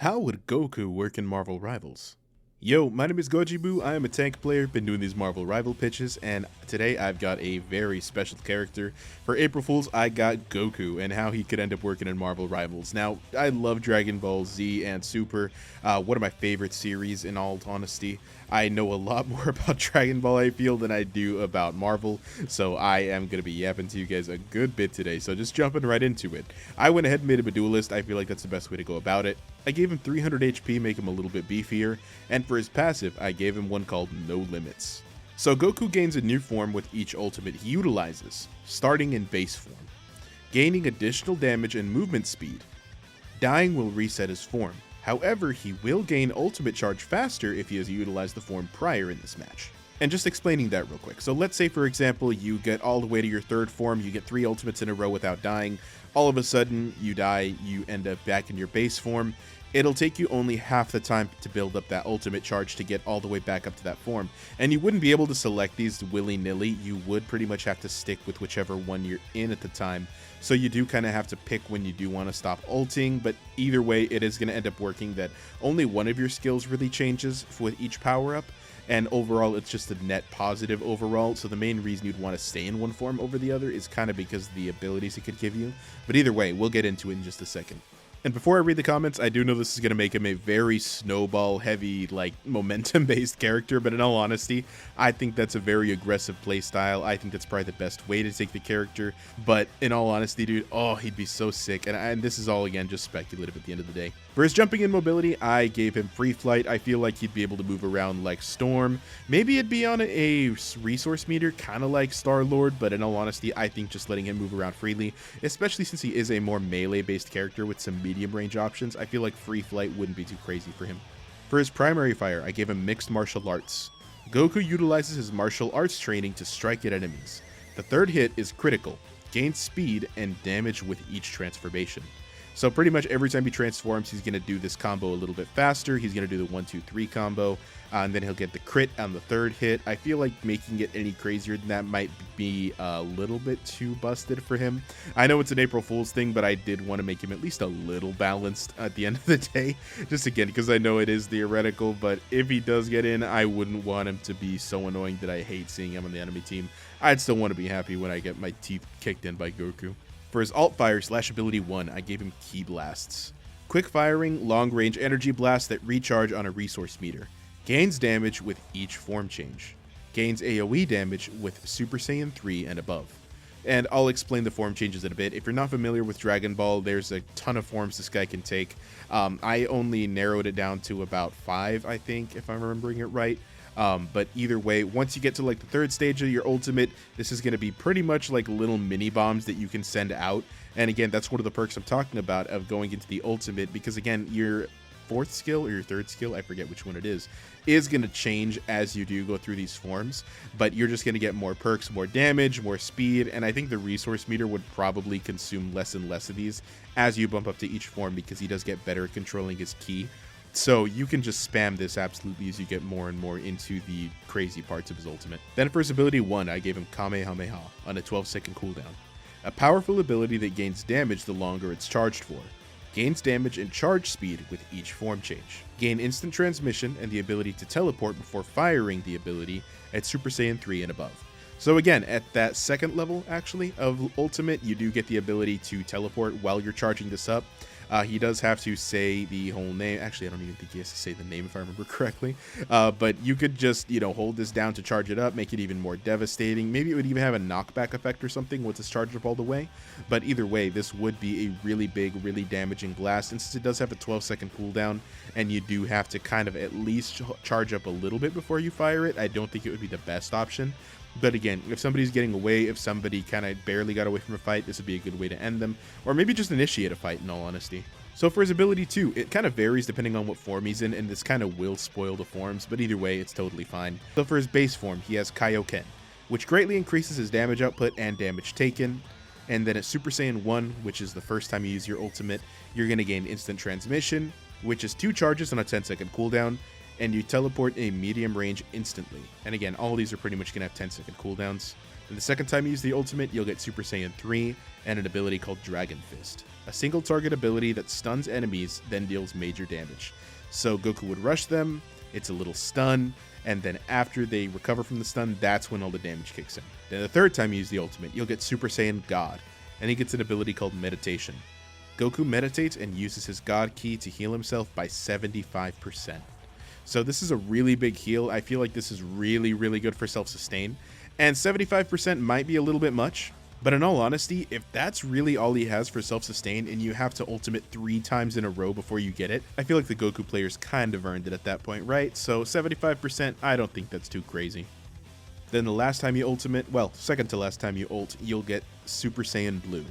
How would Goku work in Marvel Rivals? Yo, my name is Gojibu, I am a tank player, been doing these Marvel Rival pitches, and today I've got a very special character. For April Fools, I got Goku, and how he could end up working in Marvel Rivals. Now, I love Dragon Ball Z and Super, one of my favorite series in all honesty. I know a lot more about Dragon Ball, I feel, than I do about Marvel, so I am going to be yapping to you guys a good bit today, so just jumping right into it. I went ahead and made him a duelist. I feel like that's the best way to go about it. I gave him 300 HP, make him a little bit beefier, and for his passive, I gave him one called No Limits. So Goku gains a new form with each ultimate he utilizes, starting in base form, gaining additional damage and movement speed. Dying will reset his form. However, he will gain ultimate charge faster if he has utilized the form prior in this match. And just explaining that real quick. So let's say, for example, you get all the way to your third form, you get 3 ultimates in a row without dying. All of a sudden, you die, you end up back in your base form. It'll take you only half the time to build up that ultimate charge to get all the way back up to that form. And you wouldn't be able to select these willy-nilly. You would pretty much have to stick with whichever one you're in at the time. So you do kind of have to pick when you do want to stop ulting, but either way, it is going to end up working that only one of your skills really changes with each power-up. And overall, it's just a net positive overall. So the main reason you'd want to stay in one form over the other is kind of because of the abilities it could give you. But either way, we'll get into it in just a second. And before I read the comments, I do know this is going to make him a very snowball-heavy, like, momentum-based character, but in all honesty, I think that's a very aggressive playstyle. I think that's probably the best way to take the character, but in all honesty, dude, oh, he'd be so sick, and this is all, again, just speculative at the end of the day. For his jumping in mobility, I gave him free flight. I feel like he'd be able to move around like Storm. Maybe it'd be on a resource meter, kind of like Star-Lord, but in all honesty, I think just letting him move around freely, especially since he is a more melee-based character with some medium range options, I feel like free flight wouldn't be too crazy for him. For his primary fire, I gave him mixed martial arts. Goku utilizes his martial arts training to strike at enemies. The third hit is critical, gains speed and damage with each transformation. So pretty much every time he transforms, he's going to do this combo a little bit faster. He's going to do the 1-2-3 combo, and then he'll get the crit on the third hit. I feel like making it any crazier than that might be a little bit too busted for him. I know it's an April Fool's thing, but I did want to make him at least a little balanced at the end of the day. Just again, because I know it is theoretical, but if he does get in, I wouldn't want him to be so annoying that I hate seeing him on the enemy team. I'd still want to be happy when I get my teeth kicked in by Goku. For his alt fire / ability 1, I gave him Ki Blasts. Quick firing, long range energy blasts that recharge on a resource meter. Gains damage with each form change. Gains AoE damage with Super Saiyan 3 and above. And I'll explain the form changes in a bit. If you're not familiar with Dragon Ball, there's a ton of forms this guy can take. I only narrowed it down to about 5, I think, if I'm remembering it right. But either way, once you get to like the third stage of your ultimate, this is going to be pretty much like little mini bombs that you can send out. And again, that's one of the perks I'm talking about of going into the ultimate, because again, your fourth skill or your third skill, I forget which one it is going to change as you do go through these forms, but you're just going to get more perks, more damage, more speed, and I think the resource meter would probably consume less and less of these as you bump up to each form, because he does get better at controlling his ki. So you can just spam this absolutely as you get more and more into the crazy parts of his ultimate. Then for his ability 1, I gave him Kamehameha on a 12-second cooldown. A powerful ability that gains damage the longer it's charged for. Gains damage and charge speed with each form change. Gain instant transmission and the ability to teleport before firing the ability at Super Saiyan 3 and above. So again, at that second level, actually, of Ultimate, you do get the ability to teleport while you're charging this up. He does have to say the whole name. Actually, I don't even think he has to say the name if I remember correctly. But you could just, hold this down to charge it up, make it even more devastating. Maybe it would even have a knockback effect or something once it's charged up all the way. But either way, this would be a really big, really damaging blast. And since it does have a 12-second cooldown, and you do have to kind of at least charge up a little bit before you fire it, I don't think it would be the best option. But again, if somebody's getting away, if somebody kind of barely got away from a fight, this would be a good way to end them, or maybe just initiate a fight in all honesty. So for his ability 2, it kind of varies depending on what form he's in, and this kind of will spoil the forms, but either way, it's totally fine. So for his base form, he has Kaioken, which greatly increases his damage output and damage taken. And then at Super Saiyan 1, which is the first time you use your ultimate, you're going to gain instant transmission, which is 2 charges on a 10-second cooldown, and you teleport a medium range instantly. And again, all these are pretty much going to have 10-second cooldowns. And the second time you use the ultimate, you'll get Super Saiyan 3 and an ability called Dragon Fist, a single target ability that stuns enemies, then deals major damage. So Goku would rush them, it's a little stun, and then after they recover from the stun, that's when all the damage kicks in. Then the third time you use the ultimate, you'll get Super Saiyan God, and he gets an ability called Meditation. Goku meditates and uses his God Ki to heal himself by 75%. So this is a really big heal. I feel like this is really, really good for self-sustain. And 75% might be a little bit much, but in all honesty, if that's really all he has for self-sustain and you have to ultimate 3 times in a row before you get it, I feel like the Goku players kind of earned it at that point, right? So 75%, I don't think that's too crazy. Then the last time you ultimate, well, second to last time you ult, you'll get Super Saiyan Blue.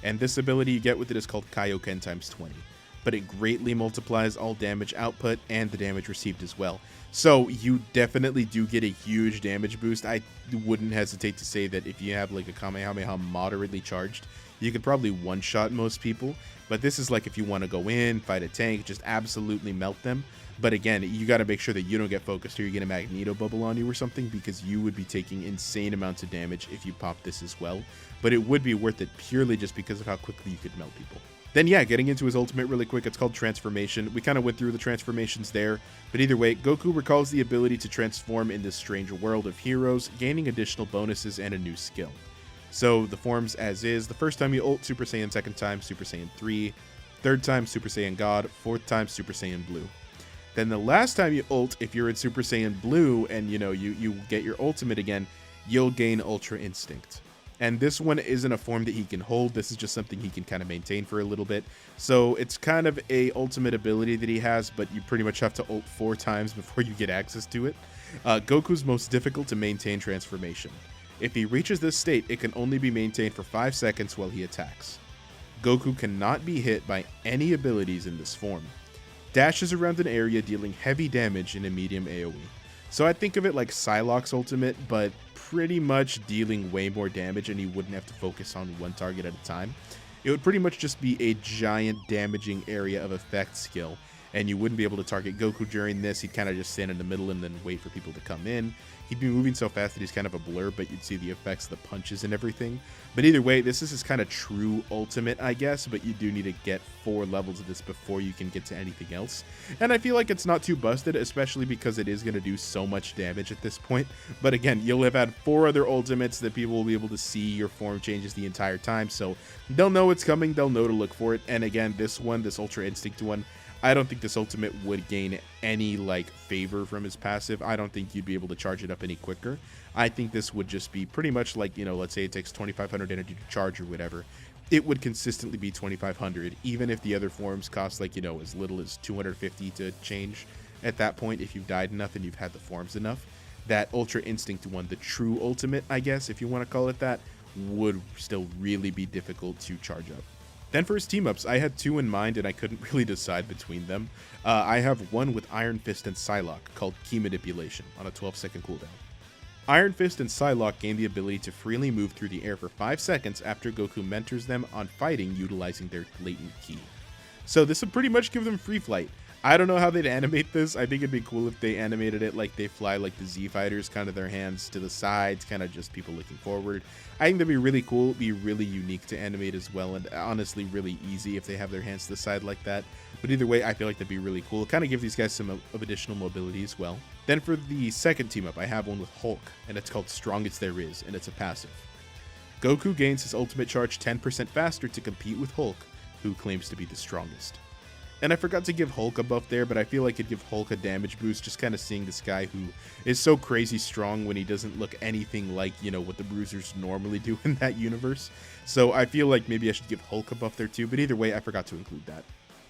And this ability you get with it is called Kaioken times 20. But it greatly multiplies all damage output and the damage received as well. So you definitely do get a huge damage boost. I wouldn't hesitate to say that if you have like a Kamehameha moderately charged, you could probably one-shot most people. But this is like if you want to go in, fight a tank, just absolutely melt them. But again, you got to make sure that you don't get focused or you get a Magneto bubble on you or something, because you would be taking insane amounts of damage if you pop this as well. But it would be worth it purely just because of how quickly you could melt people. Then yeah, getting into his ultimate really quick, it's called Transformation. We kind of went through the transformations there, but either way, Goku recalls the ability to transform in this strange world of heroes, gaining additional bonuses and a new skill. So the forms as is, the first time you ult, Super Saiyan, second time Super Saiyan 3, third time Super Saiyan God, fourth time Super Saiyan Blue. Then the last time you ult, if you're in Super Saiyan Blue and you get your ultimate again, you'll gain Ultra Instinct. And this one isn't a form that he can hold. This is just something he can kind of maintain for a little bit. So it's kind of a ultimate ability that he has, but you pretty much have to ult 4 times before you get access to it. Goku's most difficult to maintain transformation. If he reaches this state, it can only be maintained for 5 seconds while he attacks. Goku cannot be hit by any abilities in this form. Dashes around an area dealing heavy damage in a medium AoE. So I think of it like Psylocke's ultimate, but pretty much dealing way more damage, and he wouldn't have to focus on one target at a time. It would pretty much just be a giant damaging area of effect skill, and you wouldn't be able to target Goku during this. He'd kind of just stand in the middle and then wait for people to come in. He'd be moving so fast that he's kind of a blur, but you'd see the effects, the punches and everything. But either way, this is his kind of true ultimate, I guess, but you do need to get 4 levels of this before you can get to anything else. And I feel like it's not too busted, especially because it is going to do so much damage at this point. But again, you'll have had 4 other ultimates that people will be able to see your form changes the entire time, so they'll know it's coming, they'll know to look for it. And again, this one, this Ultra Instinct one, I don't think this ultimate would gain any like favor from his passive. I don't think you'd be able to charge it up any quicker. I think this would just be pretty much like, let's say it takes 2500 energy to charge or whatever. It would consistently be 2500, even if the other forms cost like, as little as 250 to change at that point. If you've died enough and you've had the forms enough, that Ultra Instinct one, the true ultimate, I guess, if you want to call it that, would still really be difficult to charge up. Then for his team-ups, I had 2 in mind and I couldn't really decide between them. I have one with Iron Fist and Psylocke called Ki Manipulation on a 12-second cooldown. Iron Fist and Psylocke gain the ability to freely move through the air for 5 seconds after Goku mentors them on fighting utilizing their latent ki. So this would pretty much give them free flight. I don't know how they'd animate this. I think it'd be cool if they animated it like they fly like the Z Fighters, kind of their hands to the sides, kind of just people looking forward. I think that'd be really cool, be really unique to animate as well, and honestly really easy if they have their hands to the side like that. But either way, I feel like that'd be really cool. Kind of give these guys some of additional mobility as well. Then for the second team up, I have one with Hulk, and it's called Strongest There Is, and it's a passive. Goku gains his ultimate charge 10% faster to compete with Hulk, who claims to be the strongest. And I forgot to give Hulk a buff there, but I feel like it'd give Hulk a damage boost, just kind of seeing this guy who is so crazy strong when he doesn't look anything like, what the Bruisers normally do in that universe. So I feel like maybe I should give Hulk a buff there too, but either way, I forgot to include that.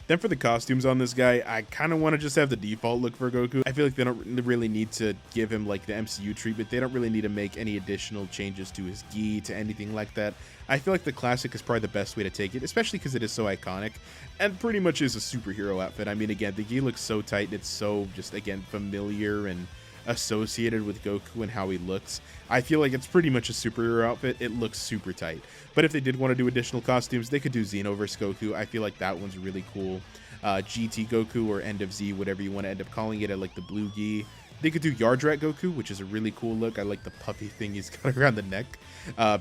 Then for the costumes on this guy, I kind of want to just have the default look for Goku. I feel like they don't really need to give him like the MCU treatment. They don't really need to make any additional changes to his gi, to anything like that. I feel like the classic is probably the best way to take it, especially because it is so iconic and pretty much is a superhero outfit. I mean, again, the gi looks so tight and it's so just, again, familiar and associated with Goku and how he looks. I feel like it's pretty much a superhero outfit. It looks super tight. But if they did want to do additional costumes, they could do Xenoverse Goku. I feel like that one's really cool. GT Goku or End of Z, whatever you want to end up calling it, I like the blue gi. They could do Yardrat Goku, which is a really cool look. I like the puffy thing he's got around the neck.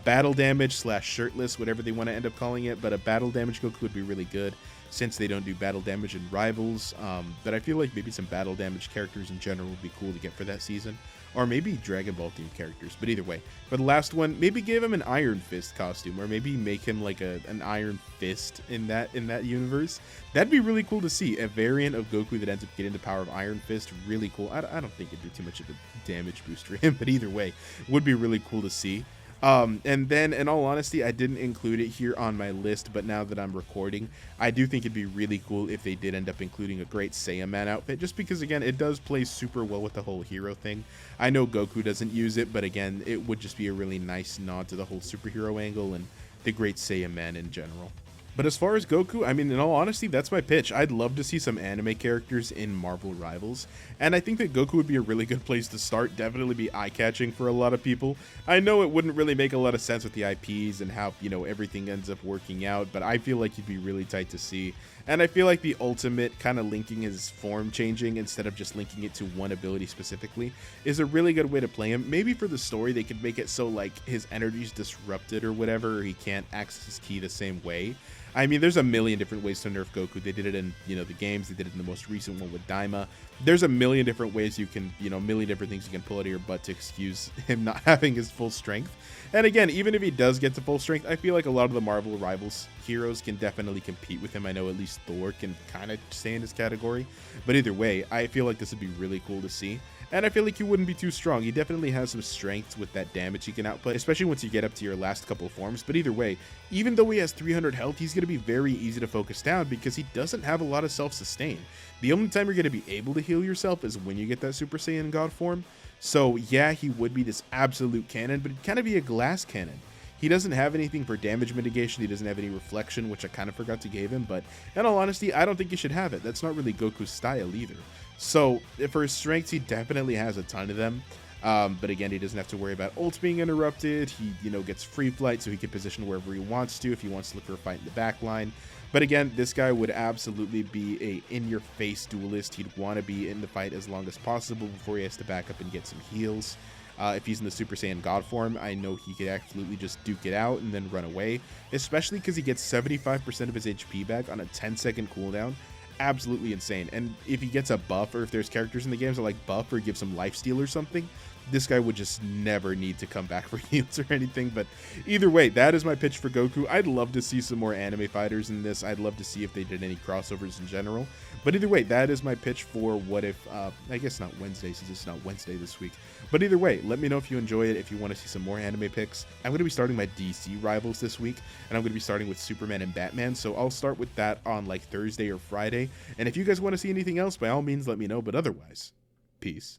Battle damage / shirtless, whatever they want to end up calling it. But a battle damage Goku would be really good since they don't do battle damage in Rivals. But I feel like maybe some battle damage characters in general would be cool to get for that season. Or maybe Dragon Ball themed characters. But either way, for the last one, maybe give him an Iron Fist costume, or maybe make him like an Iron Fist in that universe. That'd be really cool to see. A variant of Goku that ends up getting the power of Iron Fist, really cool. I don't think it'd be too much of a damage boost for him, but either way, would be really cool to see. And then, in all honesty, I didn't include it here on my list, but now that I'm recording, I do think it'd be really cool if they did end up including a great Saiyan Man outfit, just because, again, it does play super well with the whole hero thing. I know Goku doesn't use it, but again, it would just be a really nice nod to the whole superhero angle and the great Saiyan Man in general. But as far as Goku, I mean, in all honesty, that's my pitch. I'd love to see some anime characters in Marvel Rivals, and I think that Goku would be a really good place to start, definitely be eye-catching for a lot of people. I know it wouldn't really make a lot of sense with the IPs and how, you know, everything ends up working out, but I feel like he'd be really tight to see. And I feel like the ultimate kind of linking his form changing instead of just linking it to one ability specifically is a really good way to play him. Maybe for the story, they could make it so like his energy's disrupted or whatever, or he can't access his ki the same way. I mean, there's a million different ways to nerf Goku. They did it in, you know, the games. They did it in the most recent one with Daima. There's a million different ways you can, you know, a million different things you can pull out of your butt to excuse him not having his full strength. And again, even if he does get to full strength, I feel like a lot of the Marvel Rivals heroes can definitely compete with him. I know at least Thor can kind of stay in his category. But either way, I feel like this would be really cool to see. And I feel like he wouldn't be too strong. He definitely has some strength with that damage he can output, especially once you get up to your last couple of forms. But either way, even though he has 300 health, he's going to be very easy to focus down because he doesn't have a lot of self-sustain. The only time you're going to be able to heal yourself is when you get that Super Saiyan God form. So yeah, he would be this absolute cannon, but it'd kind of be a glass cannon. He doesn't have anything for damage mitigation. He doesn't have any reflection, which I kind of forgot to give him. But in all honesty, I don't think he should have it. That's not really Goku's style either. So for his strengths, he definitely has a ton of them. But again, he doesn't have to worry about ults being interrupted. He, you know, gets free flight, so he can position wherever he wants to if he wants to look for a fight in the back line. But again, this guy would absolutely be a in-your-face duelist. He'd want to be in the fight as long as possible before he has to back up and get some heals. If he's in the Super Saiyan God form, I know he could absolutely just duke it out and then run away, especially because he gets 75% of his HP back on a 10-second cooldown. Absolutely insane. And if he gets a buff, or if there's characters in the games that like buff or give some lifesteal or something, this guy would just never need to come back for heals or anything. But either way, that is my pitch for Goku. I'd love to see some more anime fighters in this. I'd love to see if they did any crossovers in general. But either way, that is my pitch for what if, I guess not Wednesday, since it's not Wednesday this week. But either way, let me know if you enjoy it, if you want to see some more anime picks. I'm going to be starting my DC Rivals this week, and I'm going to be starting with Superman and Batman. So I'll start with that on like Thursday or Friday. And if you guys want to see anything else, by all means, let me know. But otherwise, peace.